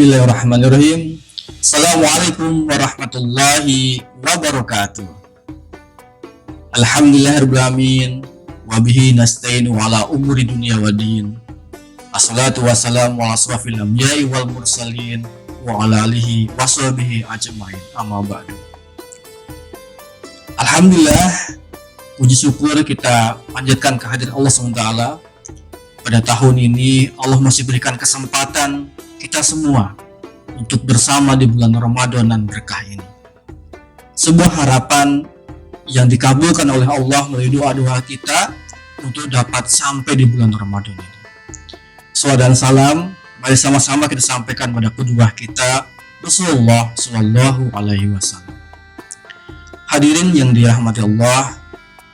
Bismillahirrahmanirrahim. Assalamualaikum warahmatullahi wabarakatuh. Alhamdulillahirrahmanirrahim. Wabihi nasta'inu ala umuri dunia wa din. Assalatu wassalamu ala asrafil anbiya'i wal mursalin wa ala alihi wa sahbihi ajma'in. Amma ba'du. Alhamdulillah, puji syukur kita panjatkan kehadiran Allah SWT. Pada tahun ini Allah masih berikan kesempatan kita semua untuk bersama di bulan Ramadan dan berkah ini. Sebuah harapan yang dikabulkan oleh Allah melalui doa-doa kita untuk dapat sampai di bulan Ramadan ini. Salawat dan salam mari sama-sama kita sampaikan pada kedua kita, Rasulullah Shallallahu Alaihi Wasallam. Hadirin yang dirahmati Allah,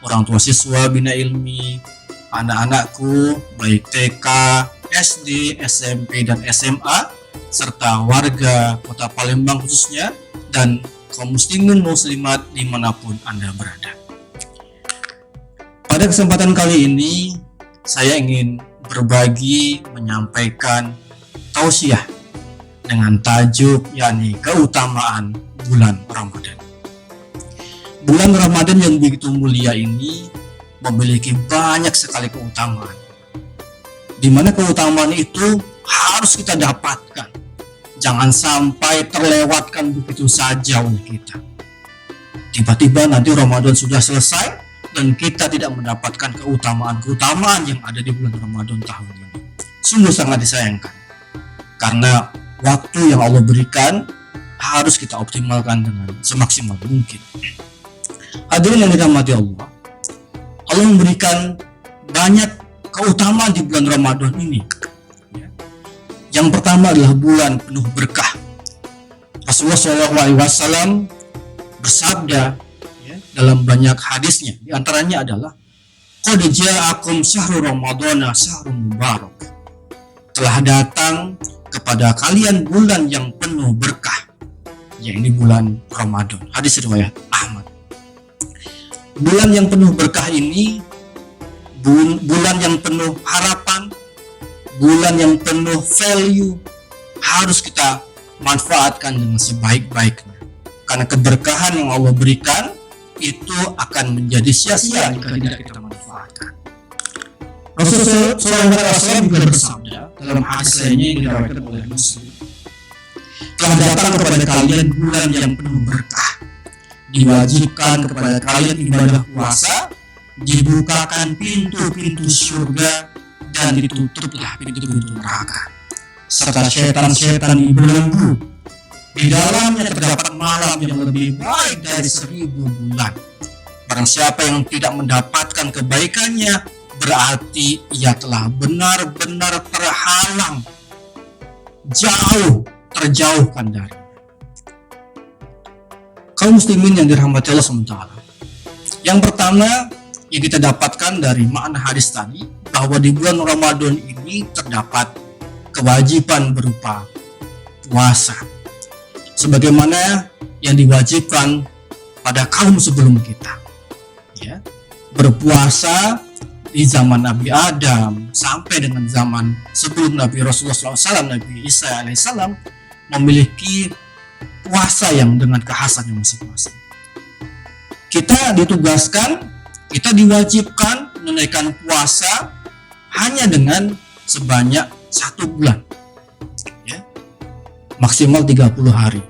orang tua siswa Bina Ilmi, anak-anakku baik TK, SD, SMP, dan SMA, serta warga kota Palembang khususnya, dan kaum muslimin muslimat dimanapun Anda berada. Pada kesempatan kali ini, saya ingin berbagi, menyampaikan tausiah dengan tajuk yakni keutamaan bulan Ramadan. Bulan Ramadan yang begitu mulia ini memiliki banyak sekali keutamaan, di mana keutamaan itu harus kita dapatkan. Jangan sampai terlewatkan begitu saja oleh kita. Tiba-tiba nanti Ramadan sudah selesai dan kita tidak mendapatkan keutamaan-keutamaan yang ada di bulan Ramadan tahun ini. Sungguh sangat disayangkan. Karena waktu yang Allah berikan harus kita optimalkan dengan semaksimal mungkin. Hadirin yang dirahmati Allah, Allah memberikan banyak keutamaan di bulan Ramadan ini. Yang pertama adalah bulan penuh berkah. Rasulullah SAW bersabda dalam banyak hadisnya, di antaranya adalah qad ja'akum syahrul ramadhana syahrun mubarak. Telah datang kepada kalian bulan yang penuh berkah, yaitu bulan Ramadan. Hadis riwayat Ahmad. Bulan yang penuh berkah ini bulan yang penuh harapan, bulan yang penuh value, harus kita manfaatkan dengan sebaik-baiknya. Karena keberkahan yang Allah berikan itu akan menjadi sia-sia jika tidak kita manfaatkan. Rasulullah SAW juga bersabda dalam hadis lainnya yang diriwayatkan oleh Muslim, telah datang kepada kalian bulan yang penuh berkah, diwajibkan kepada kalian ibadah puasa, dibukakan pintu-pintu surga, dan ditutuplah pintu-pintu neraka, serta setan-setan dibelenggu. Di dalamnya terdapat malam yang lebih baik dari 1000 bulan. Barang siapa yang tidak mendapatkan kebaikannya, berarti ia telah benar-benar terhalang, terjauhkan dari. Kaum muslimin yang dirahmati Allah SWT, yang pertama yang kita dapatkan dari makna hadis tadi, bahwa di bulan Ramadan ini terdapat kewajiban berupa puasa, sebagaimana yang diwajibkan pada kaum sebelum kita. Berpuasa di zaman Nabi Adam sampai dengan zaman sebelum Nabi Rasulullah SAW, Nabi Isa alaihissalam, memiliki puasa yang dengan kekhasannya masing-masing. Kita ditugaskan, kita diwajibkan menunaikan puasa hanya dengan sebanyak 1 bulan, maksimal 30 hari.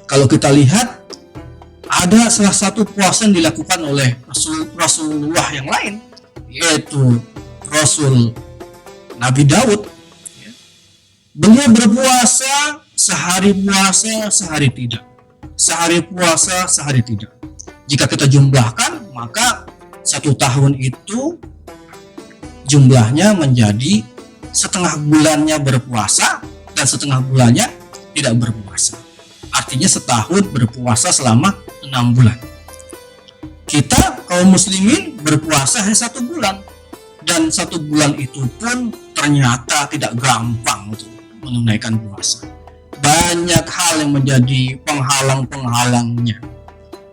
Kalau kita lihat, ada salah satu puasa yang dilakukan oleh Rasulullah yang lain, yaitu Rasul Nabi Daud. Beliau berpuasa sehari puasa, sehari tidak. Sehari puasa, sehari tidak. Jika kita jumlahkan, maka 1 tahun itu jumlahnya menjadi setengah bulannya berpuasa dan setengah bulannya tidak berpuasa. Artinya setahun berpuasa selama 6 bulan. Kita kaum muslimin berpuasa hanya 1 bulan, dan 1 bulan itu pun ternyata tidak gampang untuk menunaikan puasa. Banyak hal yang menjadi penghalang-penghalangnya,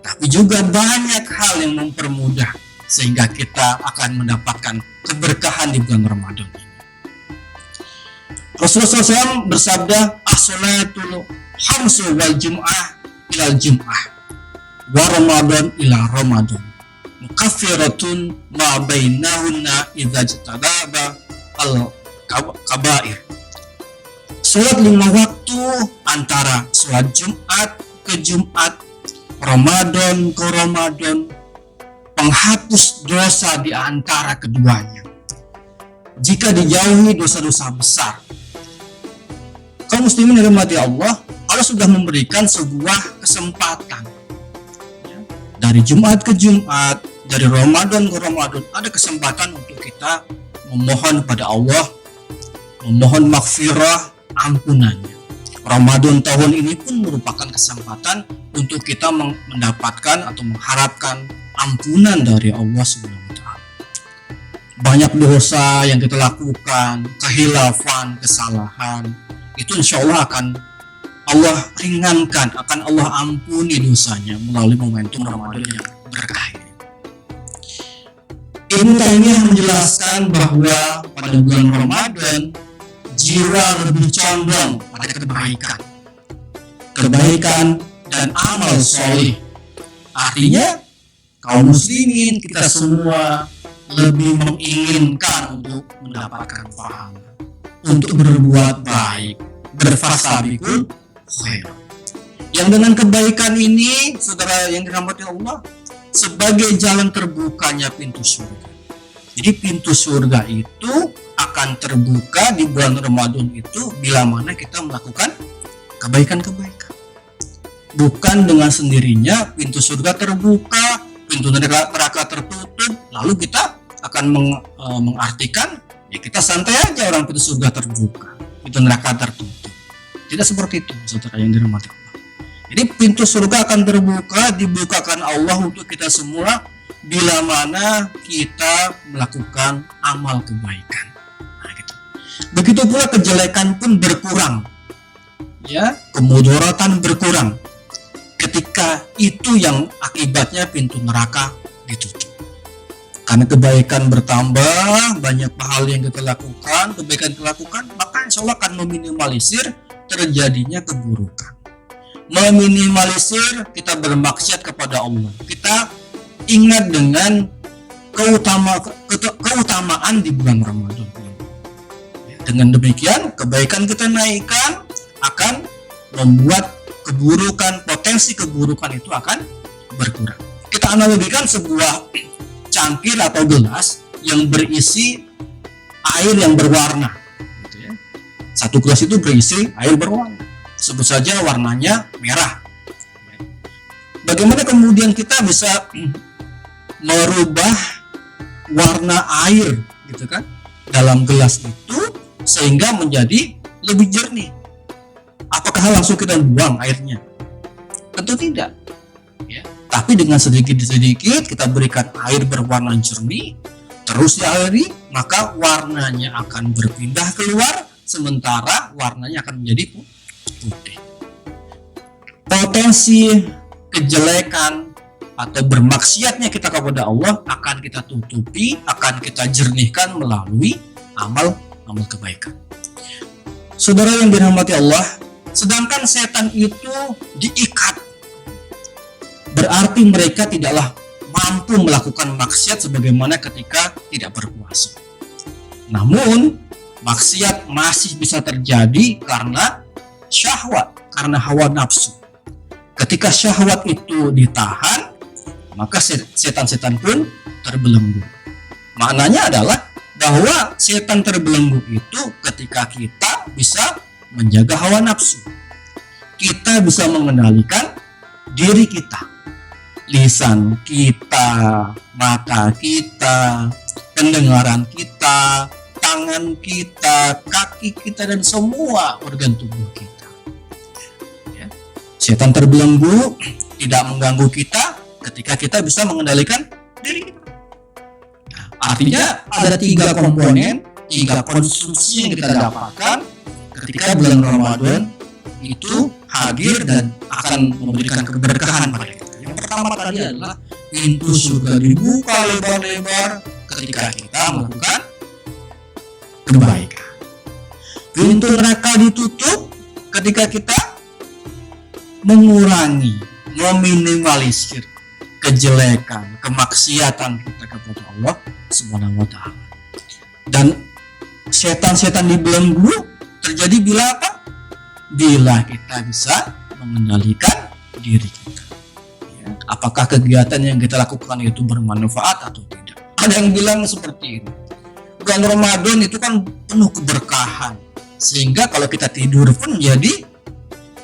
tapi juga banyak hal yang mempermudah sehingga kita akan mendapatkan keberkahan di bulan Ramadan ini. Rasulullah SAW bersabda, as-salatul khamsu wal jum'ah ilal jum'ah wa ramadan ila ramadan mukaffiratun ma bainahunna idza jtanaba al kabair. Sholat 5 waktu antara sholat Jumat ke Jumat, Ramadan ke Ramadan, penghapus dosa di antara keduanya jika dijauhi dosa-dosa besar. Kaum muslimin yang dirahmati Allah, Allah sudah memberikan sebuah kesempatan. Dari Jumat ke Jumat, dari Ramadan ke Ramadan, ada kesempatan untuk kita memohon pada Allah, memohon maghfirah, ampunannya. Ramadan tahun ini pun merupakan kesempatan untuk kita mendapatkan atau mengharapkan ampunan dari Allah SWT. Banyak dosa yang kita lakukan, kehilafan, kesalahan, itu insya Allah akan Allah ringankan, akan Allah ampuni dosanya melalui momentum Ramadan yang berkah ini. Ibnu Taimiyah menjelaskan bahwa pada bulan Ramadan jiwa lebih condong pada kebaikan dan amal soleh. Artinya kaum muslimin, kita semua lebih menginginkan untuk mendapatkan pahala, untuk berbuat baik, berfasabiqul khair. Yang dengan kebaikan ini, saudara yang dirahmati Allah, sebagai jalan terbukanya pintu surga. Jadi pintu surga itu akan terbuka di bulan Ramadan itu bila mana kita melakukan kebaikan-kebaikan. Bukan dengan sendirinya pintu surga terbuka, pintu neraka tertutup, lalu kita akan mengartikan ya kita santai aja orang pintu surga terbuka, pintu neraka tertutup. Tidak seperti itu, saudara yang dirahmati Allah. Jadi pintu surga akan terbuka, dibukakan Allah untuk kita semua bila mana kita melakukan amal kebaikan. Nah, gitu. Begitu pula kejelekan pun berkurang, ya, kemudaratan berkurang. Ketika itu yang akibatnya pintu neraka ditutup. Karena kebaikan bertambah, banyak hal yang kita lakukan, kebaikan kita lakukan, maka insya Allah akan meminimalisir terjadinya keburukan. Meminimalisir kita bermaksiat kepada Allah. Kita ingat dengan keutamaan di bulan Ramadan ini. Dengan demikian, kebaikan kita naikkan akan membuat keburukan, potensi keburukan itu akan berkurang. Kita analogikan sebuah cangkir atau gelas yang berisi air yang berwarna. Gitu ya. Satu gelas itu berisi air berwarna. Sebut saja warnanya merah. Bagaimana kemudian kita bisa merubah warna air gitu kan dalam gelas itu sehingga menjadi lebih jernih? Apakah langsung kita buang airnya? Tentu tidak, ya. Tapi dengan sedikit-sedikit kita berikan air berwarna jernih, terus dialiri, maka warnanya akan berpindah keluar, sementara warnanya akan menjadi putih. Potensi kejelekan atau bermaksiatnya kita kepada Allah akan kita tutupi, akan kita jernihkan melalui amal kebaikan. Saudara yang dirahmati Allah, sedangkan setan itu diikat, berarti mereka tidaklah mampu melakukan maksiat sebagaimana ketika tidak berpuasa. Namun maksiat masih bisa terjadi karena syahwat, karena hawa nafsu. Ketika syahwat itu ditahan, maka setan-setan pun terbelenggu. Maknanya adalah bahwa setan terbelenggu itu ketika kita bisa menjaga hawa nafsu. Kita bisa mengendalikan diri kita, lisan kita, mata kita, pendengaran kita, tangan kita, kaki kita, dan semua organ tubuh kita. Ya. Setan terbelenggu, tidak mengganggu kita ketika kita bisa mengendalikan diri kita. Nah, artinya ada 3 komponen, 3 konsumsi yang kita dapatkan ketika bulan Ramadan itu hadir dan akan memberikan keberkahan pada kita. Yang pertama tadi adalah pintu surga dibuka lebar-lebar ketika kita melakukan kebaikan. Pintu neraka ditutup ketika kita mengurangi, meminimalisir kejelekan, kemaksiatan kita kepada Allah Subhanahu wa taala. Dan setan-setan dibelenggu terjadi bila apa? Bila kita bisa mengendalikan diri kita. Ya, apakah kegiatan yang kita lakukan itu bermanfaat atau tidak? Ada yang bilang seperti ini. Bulan Ramadan itu kan penuh keberkahan, sehingga kalau kita tidur pun jadi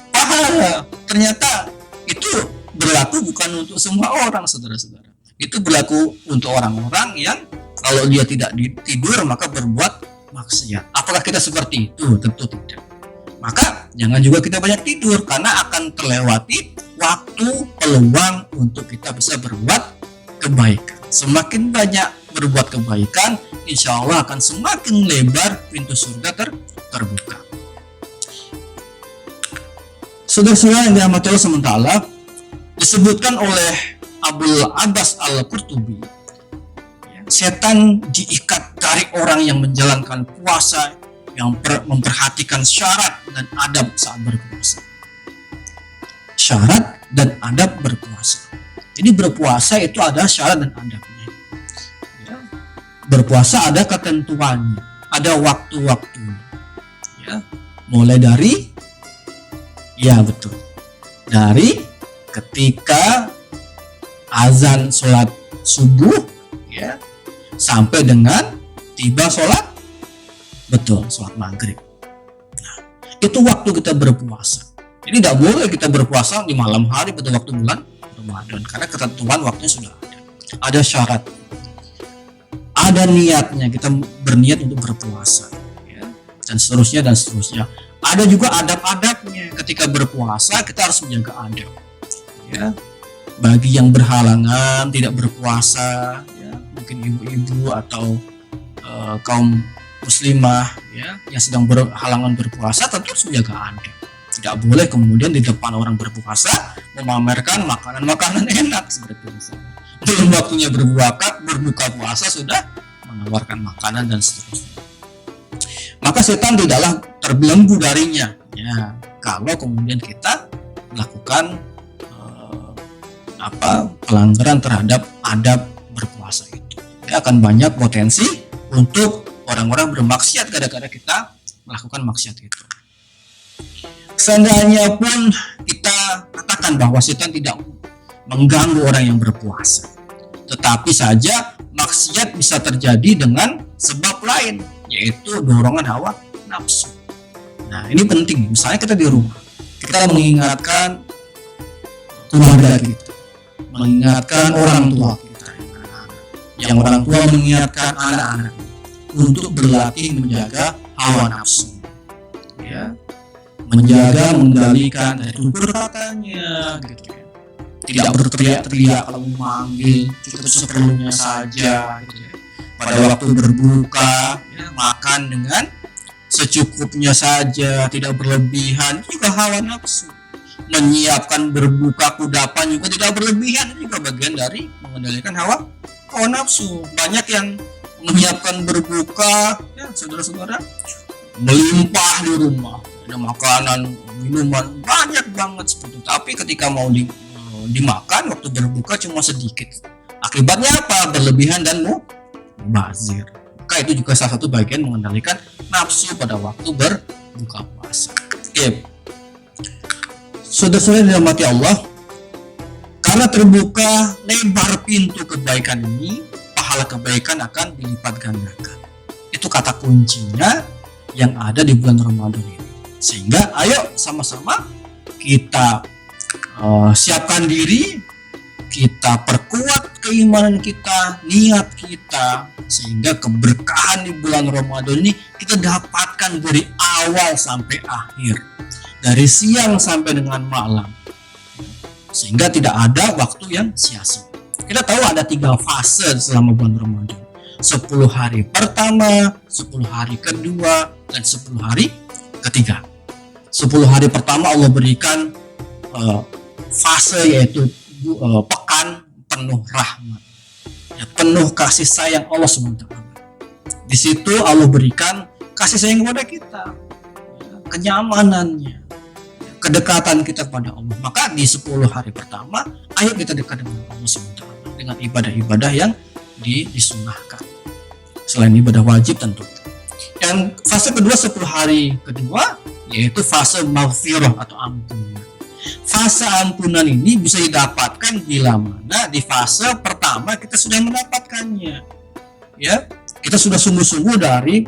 pahala. Ternyata itu berlaku bukan untuk semua orang, saudara-saudara. Itu berlaku untuk orang-orang yang kalau dia tidak tidur maka berbuat maksiat. Apakah kita seperti itu? Tentu tidak. Maka jangan juga kita banyak tidur, karena akan terlewati waktu peluang untuk kita bisa berbuat kebaikan. Semakin banyak berbuat kebaikan, insya Allah akan semakin lebar pintu surga terbuka. Saudara-saudara yang dirahmati Allah SWT, disebutkan oleh Abdul Abbas Al-Qurtubi, setan diikat dari orang yang menjalankan puasa, yang memperhatikan syarat dan adab saat berpuasa. Syarat dan adab berpuasa. Jadi berpuasa itu ada syarat dan adabnya. Ya. Berpuasa ada ketentuannya, ada waktu-waktunya. Ya. Mulai dari, ya betul, dari ketika azan sholat subuh, ya, sampai dengan tiba sholat, betul, sholat maghrib. Nah, itu waktu kita berpuasa. Jadi tidak boleh kita berpuasa di malam hari pada waktu bulan Ramadan, karena ketentuan waktunya sudah ada. Ada syarat, ada niatnya, kita berniat untuk berpuasa, ya, dan seterusnya dan seterusnya. Ada juga adab-adabnya. Ketika berpuasa kita harus menjaga adab. Ya, bagi yang berhalangan tidak berpuasa, ya, mungkin ibu-ibu atau kaum muslimah, ya, yang sedang berhalangan berpuasa, tentu harus menjaga adab. Tidak boleh kemudian di depan orang berpuasa memamerkan makanan-makanan enak seperti itu. Belum waktunya berbuka puasa sudah menawarkan makanan dan seterusnya. Maka setan tidaklah terbelenggu darinya, ya, kalau kemudian kita melakukan pelanggaran terhadap adab berpuasa itu. Ya, akan banyak potensi untuk orang-orang bermaksiat gara-gara kita melakukan maksiat itu. Seandainya pun kita katakan bahwa setan tidak mengganggu orang yang berpuasa, tetapi saja maksiat bisa terjadi dengan sebab lain, yaitu dorongan hawa nafsu. Nah, ini penting. Misalnya kita di rumah, kita mengingatkan keluarga kita, mengingatkan orang tua kita, yang orang tua mengingatkan anak-anak untuk berlatih menjaga hawa nafsu, ya, menjaga, mengendalikan dari tutur katanya, gitu ya. Tidak berteriak-teriak kalau memanggil, cukup seperlunya saja, gitu ya. Pada waktu berbuka, ya, makan dengan secukupnya saja, tidak berlebihan, itu juga hawa nafsu. Menyiapkan berbuka kudapan juga tidak berlebihan, itu juga bagian dari mengendalikan hawa nafsu. Banyak yang menyiapkan berbuka, ya, saudara-saudara, melimpah di rumah, ada makanan, minuman banyak banget seperti itu. Tapi ketika mau dimakan waktu berbuka cuma sedikit. Akibatnya apa? Berlebihan dan mubazir. Maka itu juga salah satu bagian mengendalikan nafsu pada waktu berbuka puasa. Oke. Saudara-saudara yang dirahmati Allah, karena terbuka lebar pintu kebaikan ini, pahala kebaikan akan dilipat gandakan. Itu kata kuncinya yang ada di bulan Ramadan ini. Sehingga ayo sama-sama kita siapkan diri, kita perkuat keimanan kita, niat kita, sehingga keberkahan di bulan Ramadan ini kita dapatkan dari awal sampai akhir, dari siang sampai dengan malam, sehingga tidak ada waktu yang sia-sia. Kita tahu ada 3 fase selama bulan Ramadan: 10 hari pertama, 10 hari kedua, dan 10 hari ketiga. 10 hari pertama Allah berikan fase, yaitu pekan penuh rahmat, ya, penuh kasih sayang Allah SWT. Di situ Allah berikan kasih sayang kepada kita. kenyamanannya, kedekatan kita kepada Allah. Maka di 10 hari pertama, ayo kita dekat dengan Allah SWT dengan ibadah-ibadah yang disunahkan. Selain ibadah wajib tentu. Yang fase kedua 10 hari kedua yaitu fase maghfirah atau ampunan. Fase ampunan ini bisa didapatkan bila mana di fase pertama kita sudah mendapatkannya. Ya, kita sudah sungguh-sungguh dari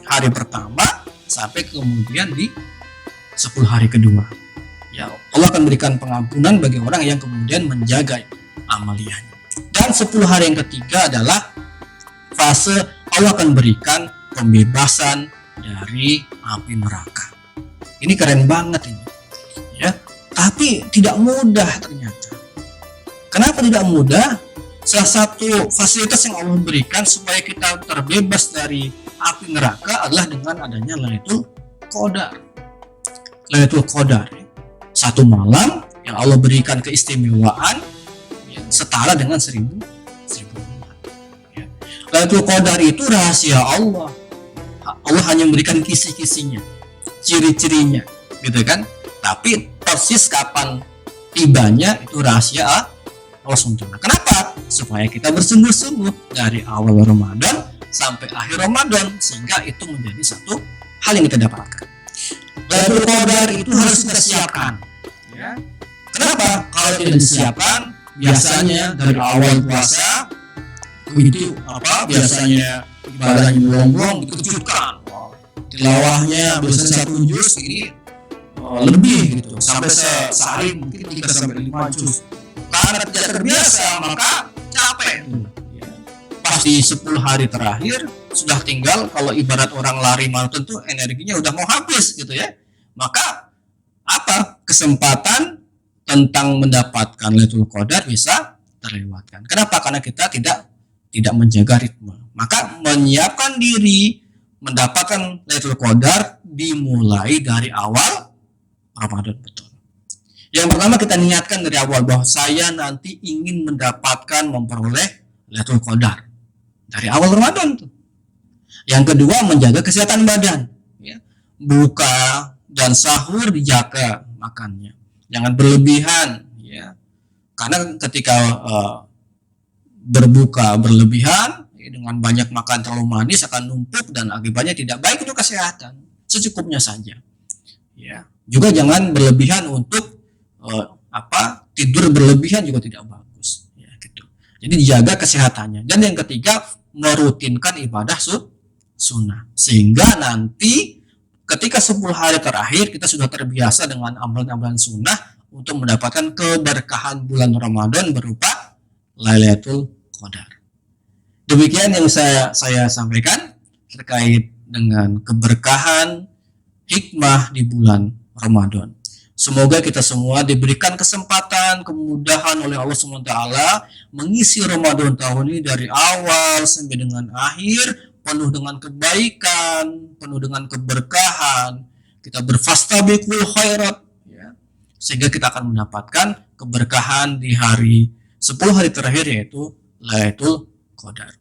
hari pertama sampai kemudian di 10 hari kedua. Ya, Allah akan berikan pengampunan bagi orang yang kemudian menjaga amaliyahnya. Dan 10 hari yang ketiga adalah fase Allah akan berikan pembebasan dari api neraka. Ini keren banget ini. Ya, tapi tidak mudah ternyata. Kenapa tidak mudah? Salah satu fasilitas yang Allah berikan supaya kita terbebas dari api neraka adalah dengan adanya Lailatul Qadar. Lailatul Qadar, satu malam yang Allah berikan keistimewaan yang setara dengan 1000 bulan. Ya. Lailatul Qadar itu rahasia Allah. Allah hanya memberikan kisi-kisinya, ciri-cirinya, gitu kan? Tapi persis kapan tibanya itu rahasia Allah SWT. Kenapa? Supaya kita bersungguh-sungguh dari awal Ramadan sampai akhir Ramadan, sehingga itu menjadi satu hal yang kita dapatkan. Lailatul Qadar itu harus kita siapkan. Ya. Kenapa? Kalau tidak disiapkan, biasanya dari awal puasa itu biasanya ibadahnya bolong-bolong dikejutkan. Tilawahnya biasanya 1 juz ini lebih gitu, sampai sehari mungkin 3 sampai 5 juz. Karena tidak terbiasa maka capek. Pas di 10 hari terakhir sudah tinggal, kalau ibarat orang lari maraton tuh energinya udah mau habis gitu ya. Maka kesempatan tentang mendapatkan Lailatul Qadar bisa terlewatkan. Kenapa? Karena kita tidak menjaga ritme. Maka menyiapkan diri mendapatkan Lailatul Qadar dimulai dari awal Ramadan, betul. Yang pertama kita niatkan dari awal bahwa saya nanti ingin mendapatkan memperoleh Lailatul Qadar dari awal Ramadan tuh. Yang kedua menjaga kesehatan badan, ya. Buka dan sahur dijaga makannya, jangan berlebihan, ya. Karena ketika berbuka berlebihan dengan banyak makan terlalu manis akan numpuk dan akibatnya tidak baik untuk kesehatan. Secukupnya saja, ya. Juga jangan berlebihan untuk tidur berlebihan juga tidak bagus, ya, gitu. Jadi dijaga kesehatannya. Dan yang ketiga merutinkan ibadah sunnah, sehingga nanti ketika 10 hari terakhir kita sudah terbiasa dengan amalan-amalan sunnah untuk mendapatkan keberkahan bulan Ramadan berupa Lailatul Qadar. Demikian yang saya sampaikan terkait dengan keberkahan hikmah di bulan Ramadan. Semoga kita semua diberikan kesempatan, kemudahan oleh Allah SWT mengisi Ramadan tahun ini dari awal sampai dengan akhir penuh dengan kebaikan, penuh dengan keberkahan. Kita berfastabiqul khairat, ya, sehingga kita akan mendapatkan keberkahan di hari 10 hari terakhir yaitu Lailatul Qadar.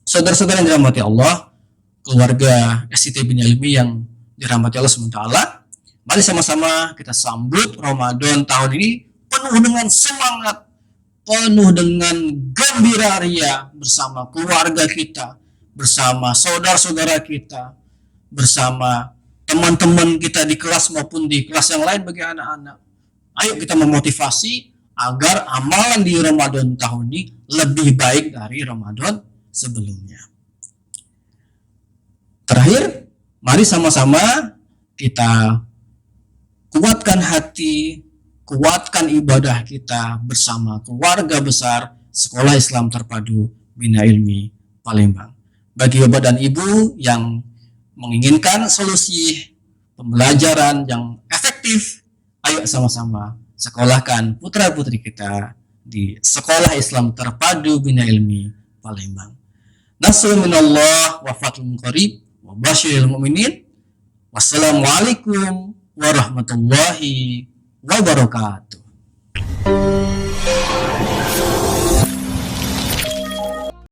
Saudara-saudara yang dirahmati Allah, keluarga SCT Bina Ilmi yang dirahmati Allah SWT, mari sama-sama kita sambut Ramadan tahun ini penuh dengan semangat, penuh dengan gembira ria bersama keluarga kita, bersama saudara-saudara kita, bersama teman-teman kita di kelas maupun di kelas yang lain bagi anak-anak. Ayo kita memotivasi agar amalan di Ramadan tahun ini lebih baik dari Ramadan sebelumnya. Terakhir, mari sama-sama kita kuatkan hati, kuatkan ibadah kita bersama keluarga besar Sekolah Islam Terpadu Bina Ilmi Palembang. Bagi Bapak dan Ibu yang menginginkan solusi pembelajaran yang efektif, ayo sama-sama sekolahkan putra-putri kita di Sekolah Islam Terpadu Bina Ilmi Palembang. Nasrul minallah wa fathun qarib wa basyiril mu'minin. Wassalamualaikum warahmatullahi wabarakatuh.